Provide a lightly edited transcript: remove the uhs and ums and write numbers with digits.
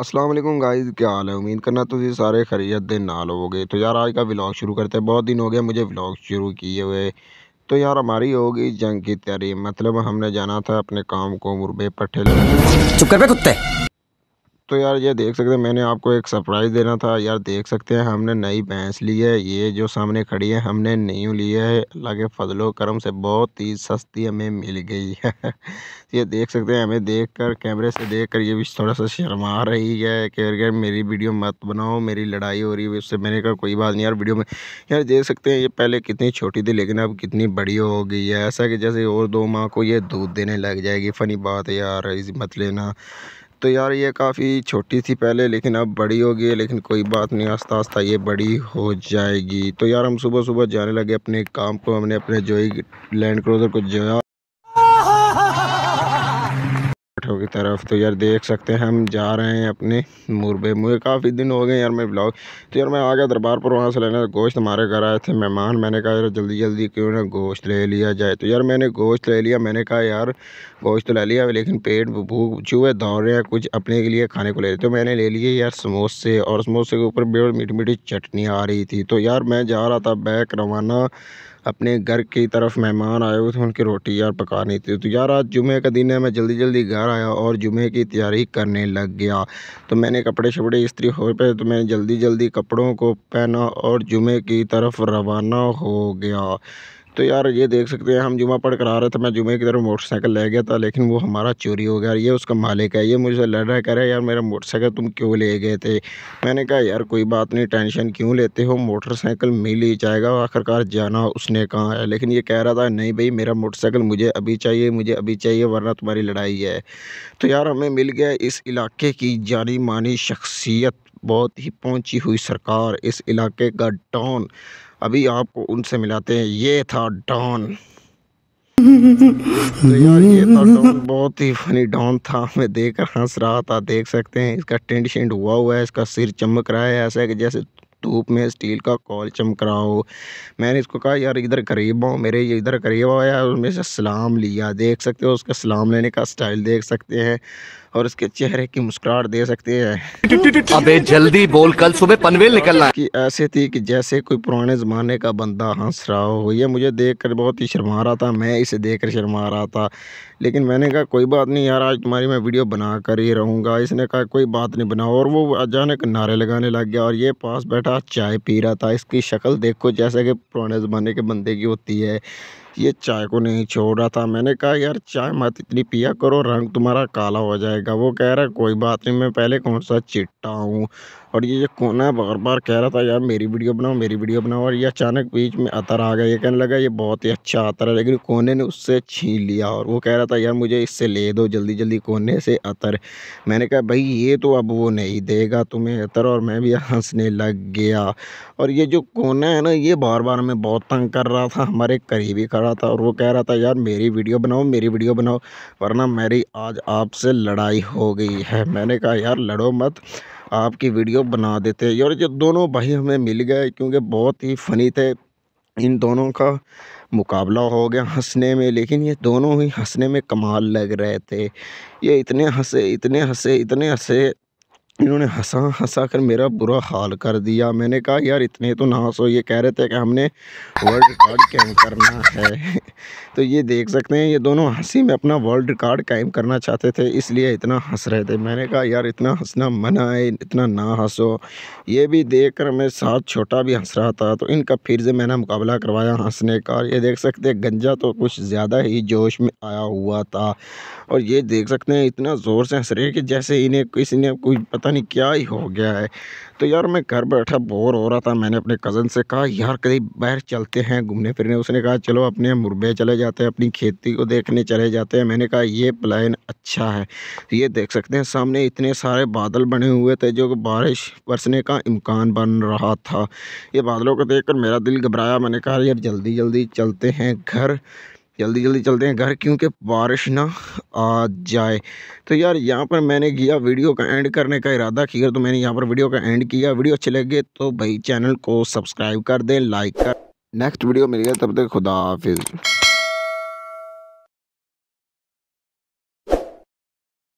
अस्सलाम वालेकुम गाइस, क्या हाल है। उम्मीद करना तुझे सारे खैरियत दे नाल होगे। तो यार आज का व्लॉग शुरू करते हैं। बहुत दिन हो गया मुझे व्लॉग शुरू किए हुए। तो यार हमारी होगी जंग की तैयारी, मतलब हमने जाना था अपने काम को मुरबे पट्टे लगाने। चुप कर बे कुत्ते। तो यार ये देख सकते हैं, मैंने आपको एक सरप्राइज़ देना था। यार देख सकते हैं हमने नई भैंस ली है, ये जो सामने खड़ी है हमने न्यू ली है। अल्लाह के फजलो करम से बहुत ही सस्ती हमें मिल गई है। ये देख सकते हैं, हमें देखकर कैमरे से देखकर ये भी थोड़ा सा शर्मा रही है कि यार मेरी वीडियो मत बनाओ, मेरी लड़ाई हो रही है उससे। मैंने कहा कोई बात नहीं यार, वीडियो में यार देख सकते हैं ये पहले कितनी छोटी थी लेकिन अब कितनी बड़ी हो गई है। ऐसा कि जैसे और 2 माह को ये दूध देने लग जाएगी। फ़नी बात है यार, इसी मत लेना। तो यार ये काफ़ी छोटी थी पहले लेकिन अब बड़ी हो गई है, लेकिन कोई बात नहीं, आस्ता आस्ता ये बड़ी हो जाएगी। तो यार हम सुबह सुबह जाने लगे अपने काम को। हमने अपने जोई लैंड क्रूज़र को जोया की तरफ। तो यार देख सकते हैं हम जा रहे हैं अपने मुरबे। मुझे काफ़ी दिन हो गए यार मैं ब्लॉग। तो यार मैं आ गया दरबार पर, वहाँ से लेना गोश्त। हमारे घर आए थे मेहमान, मैंने कहा यार जल्दी जल्दी क्यों ना गोश्त ले लिया जाए। तो यार मैंने गोश्त ले लिया। मैंने कहा यार गोश्त तो ले लिया लेकिन पेट भूख चूहे दौड़ रहे हैं, कुछ अपने के लिए खाने को ले रहे। तो मैंने ले लिए यार समोसे, और समोसे के ऊपर बेड़ मीठी मीठी चटनी आ रही थी। तो यार मैं जा रहा था बैक रवाना अपने घर की तरफ। मेहमान आए हुए थे, उनकी रोटी यार पकानी थी। तो यार आज जुमे का दिन है, मैं जल्दी जल्दी घर आया और जुमे की तैयारी करने लग गया। तो मैंने कपड़े शपड़े इस्त्री हो पे, तो मैंने जल्दी जल्दी कपड़ों को पहना और जुमे की तरफ रवाना हो गया। तो यार ये देख सकते हैं हम जुमा पढ़ कर आ रहे थे। मैं जुमे की तरफ मोटरसाइकिल ले गया था लेकिन वो हमारा चोरी हो गया। ये उसका मालिक है, ये मुझसे लड़ रहा है, कह रहा है यार मेरा मोटरसाइकिल तुम क्यों ले गए थे। मैंने कहा यार कोई बात नहीं, टेंशन क्यों लेते हो, मोटरसाइकिल मिल ही जाएगा, आखिरकार जाना उसने कहाँ है। लेकिन ये कह रहा था नहीं भाई मेरा मोटरसाइकिल मुझे अभी चाहिए, मुझे अभी चाहिए वरना तुम्हारी लड़ाई है। तो यार हमें मिल गया इस इलाके की जानी मानी शख्सियत, बहुत ही पहुंची हुई सरकार, इस इलाके का डॉन। अभी आपको उनसे मिलाते हैं, ये था डॉन। तो यार ये था डॉन, बहुत ही फनी डॉन था। मैं देखकर हंस रहा था। देख सकते हैं इसका टेंट शेंट हुआ है, इसका सिर चमक रहा है ऐसा है कि जैसे धूप में स्टील का कॉल चमक रहा हो। मैंने इसको कहा यार इधर करीब आओ मेरे, ये इधर करीब आओ यार, उसमें से सलाम लिया। देख सकते हो उसका सलाम लेने का स्टाइल देख सकते हैं, और उसके चेहरे की मुस्कुराहट दे सकते हैं। अबे जल्दी बोल, कल सुबह पनवेल निकलना है। कि ऐसे थी कि जैसे कोई पुराने ज़माने का बंदा हंस रहा हो। ये मुझे देखकर बहुत ही शर्मा रहा था, मैं इसे देखकर शर्मा रहा था। लेकिन मैंने कहा कोई बात नहीं यार, आज तुम्हारी मैं वीडियो बना कर ही रहूँगा। इसने कहा कोई बात नहीं बनाओ, और वो अचानक नारे लगाने लग गया। और ये पास बैठा चाय पी रहा था। इसकी शक्ल देखो जैसे कि पुराने ज़माने के बंदे की होती है। ये चाय को नहीं छोड़ रहा था। मैंने कहा यार चाय मत इतनी पिया करो, रंग तुम्हारा काला हो जाएगा। वो कह रहा है कोई बात नहीं, मैं पहले कौन सा चिट्टा हूँ। और ये कोना बार बार कह रहा था यार मेरी वीडियो बनाओ, मेरी वीडियो बनाओ। और ये अचानक बीच में अतर आ गया। ये कहने लगा ये बहुत ही अच्छा अतर है, लेकिन कोने ने उससे छीन लिया। और वो कह रहा था यार मुझे इससे ले दो जल्दी जल्दी कोने से अतर। मैंने कहा भाई ये तो अब वो नहीं देगा तुम्हें अतर, और मैं भी हंसने लग गया। और ये जो कोना है ना, ये बार बार हमें बहुत तंग कर रहा था, हमारे करीब ही खड़ा था। और वो कह रहा था यार मेरी वीडियो बनाओ, मेरी वीडियो बनाओ, वरना मेरी आज आपसे लड़ाई हो गई है। मैंने कहा यार लड़ो मत, आपकी वीडियो बना देते हैं। और ये दोनों भाई हमें मिल गए क्योंकि बहुत ही फ़नी थे। इन दोनों का मुकाबला हो गया हंसने में, लेकिन ये दोनों ही हंसने में कमाल लग रहे थे। ये इतने हंसे, इतने हंसे, इतने हंसे, इन्होंने हँसा हँसा कर मेरा बुरा हाल कर दिया। मैंने कहा यार इतने तो ना हँसो। ये कह रहे थे कि हमने वर्ल्ड रिकॉर्ड कायम करना है। तो ये देख सकते हैं ये दोनों हंसी में अपना वर्ल्ड रिकॉर्ड कायम करना चाहते थे, इसलिए इतना हंस रहे थे। मैंने कहा यार इतना हंसना मना है, इतना ना हंसो। ये भी देख कर मेरे साथ छोटा भी हंस रहा था, तो इनका फिर से मैंने मुकाबला करवाया हंसने का। ये देख सकते हैं गंजा तो कुछ ज़्यादा ही जोश में आया हुआ था। और ये देख सकते हैं इतना ज़ोर से हंस रहे हैं कि जैसे इन्हें किसी ने कोई पता नहीं क्या ही हो गया है। तो यार मैं घर बैठा बोर हो रहा था। मैंने अपने कज़न से कहा यार कहीं बाहर चलते हैं घूमने फिरने। उसने कहा चलो अपने मुरबे चले जाते हैं, अपनी खेती को देखने चले जाते हैं। मैंने कहा ये प्लान अच्छा है। तो ये देख सकते हैं सामने इतने सारे बादल बने हुए थे जो कि बारिश बरसने का इम्कान बन रहा था। ये बादलों को देखकर मेरा दिल घबराया। मैंने कहा यार जल्दी जल्दी चलते हैं घर, जल्दी जल्दी चलते हैं घर, क्योंकि बारिश ना आ जाए। तो यार यहाँ पर मैंने किया वीडियो का एंड करने का इरादा किया, तो मैंने यहाँ पर वीडियो का एंड किया। वीडियो अच्छे लगे तो भाई चैनल को सब्सक्राइब कर दें, लाइक कर। नेक्स्ट वीडियो मिलेगा, तब तक खुदा हाफिज़।